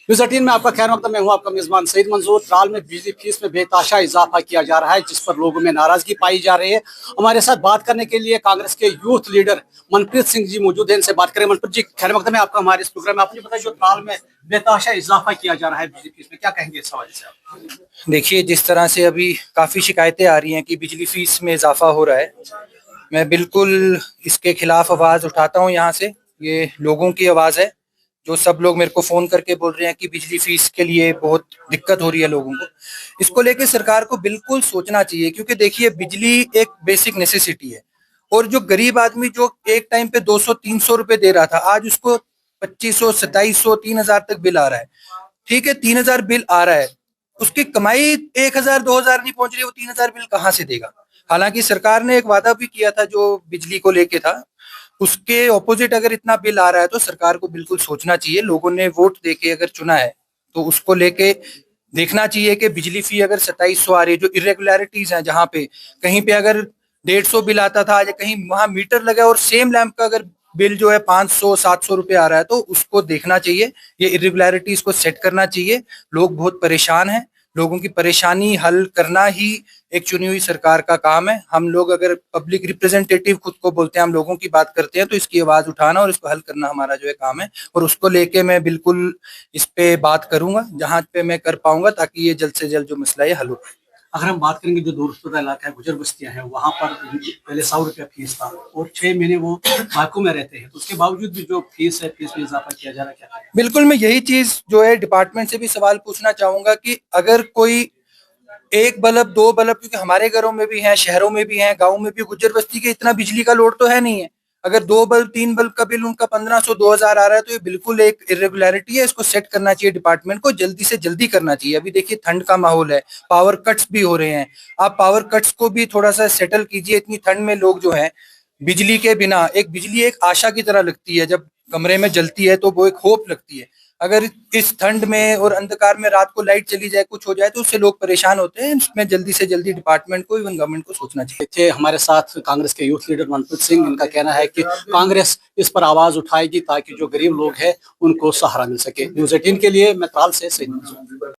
News 18 में आपका खैर मकदम। मैं हूं आपका मेजबान सईद मंजूर। त्राल में बिजली फीस में बेतहाशा इजाफा किया जा रहा है, जिस पर लोगों में नाराजगी पाई जा रही है। हमारे साथ बात करने के लिए कांग्रेस के यूथ लीडर मनप्रीत सिंह जी मौजूद हैं। इनसे बात करें। मनप्रीत जी, खैर मकदम है आपका हमारे इस प्रोग्राम में। आपने बताया जो त्राल में बेतहाशा इजाफा किया जा रहा है बिजली फीस में, क्या कहेंगे इस हवाले से आप? देखिए, जिस तरह से अभी काफ़ी शिकायतें आ रही हैं कि बिजली फीस में इजाफा हो रहा है, मैं बिल्कुल इसके खिलाफ आवाज़ उठाता हूं। यहाँ से ये लोगों की आवाज़ है, जो सब लोग मेरे को फ़ोन करके बोल रहे हैं कि बिजली फीस के लिए बहुत दिक्कत हो रही है लोगों को। इसको लेके सरकार को बिल्कुल सोचना चाहिए, क्योंकि देखिए, बिजली एक बेसिक नेसेसिटी है। और जो गरीब आदमी जो एक टाइम पे 200-300 रुपए दे रहा था, आज उसको 2500, 2700, 3000 तक बिल आ रहा है। ठीक है, 3000 बिल आ रहा है, उसकी कमाई 1000 2000 नहीं पहुंच रही, वो 3000 बिल कहाँ से देगा? हालांकि सरकार ने एक वादा भी किया था जो बिजली को लेके था, उसके ऑपोजिट अगर इतना बिल आ रहा है तो सरकार को बिल्कुल सोचना चाहिए। लोगों ने वोट देके अगर चुना है तो उसको लेके देखना चाहिए कि बिजली फी अगर 2700 आ रही है, जो इरेगुलरिटीज हैं, जहाँ पे कहीं पे अगर 150 बिल आता था, या कहीं वहां मीटर लगा और सेम लैंप का अगर बिल जो है 500-700 रुपए आ रहा है, तो उसको देखना चाहिए। ये इरेगुलरिटीज को सेट करना चाहिए। लोग बहुत परेशान हैं, लोगों की परेशानी हल करना ही एक चुनी हुई सरकार का काम है। हम लोग अगर पब्लिक रिप्रेजेंटेटिव खुद को बोलते हैं, हम लोगों की बात करते हैं, तो इसकी आवाज उठाना और इसको हल करना हमारा जो है काम है। और उसको लेके मैं बिल्कुल इस पे बात करूंगा जहां पे मैं कर पाऊंगा, ताकि ये जल्द से जल्द जो मसला है हल हो। अगर हम बात करेंगे जो दूरस्थ इलाका है, गुजर बस्तियां हैं, वहां पर पहले 100 रुपया फीस था और 6 महीने वो बाको में रहते हैं, तो उसके बावजूद भी जो फीस है, फीस में इजाफा किया जा रहा है, क्या? बिल्कुल, मैं यही चीज जो है डिपार्टमेंट से भी सवाल पूछना चाहूंगा कि अगर कोई एक बल्ब, दो बल्ब, क्योंकि हमारे घरों में भी हैं, शहरों में भी हैं, गाँव में भी, गुजर बस्ती के इतना बिजली का लोड तो है नहीं है। अगर दो बल्ब, तीन बल्ब का बिल उनका 1500, 2000 आ रहा है, तो ये बिल्कुल एक इरेगुलरिटी है। इसको सेट करना चाहिए डिपार्टमेंट को, जल्दी से जल्दी करना चाहिए। अभी देखिए, ठंड का माहौल है, पावर कट्स भी हो रहे हैं। आप पावर कट्स को भी थोड़ा सा सेटल कीजिए। इतनी ठंड में लोग जो है बिजली के बिना, एक बिजली एक आशा की तरह लगती है, जब कमरे में जलती है तो वो एक होप लगती है। अगर इस ठंड में और अंधकार में रात को लाइट चली जाए, कुछ हो जाए, तो उससे लोग परेशान होते हैं। इसमें जल्दी से जल्दी डिपार्टमेंट को, इवन गवर्नमेंट को सोचना चाहिए। थे हमारे साथ कांग्रेस के यूथ लीडर मनप्रीत सिंह। इनका कहना है कि कांग्रेस इस पर आवाज उठाएगी ताकि जो गरीब लोग हैं उनको सहारा मिल सके। न्यूज़ 18 के लिए मैं त्राल से सईद मंसूर।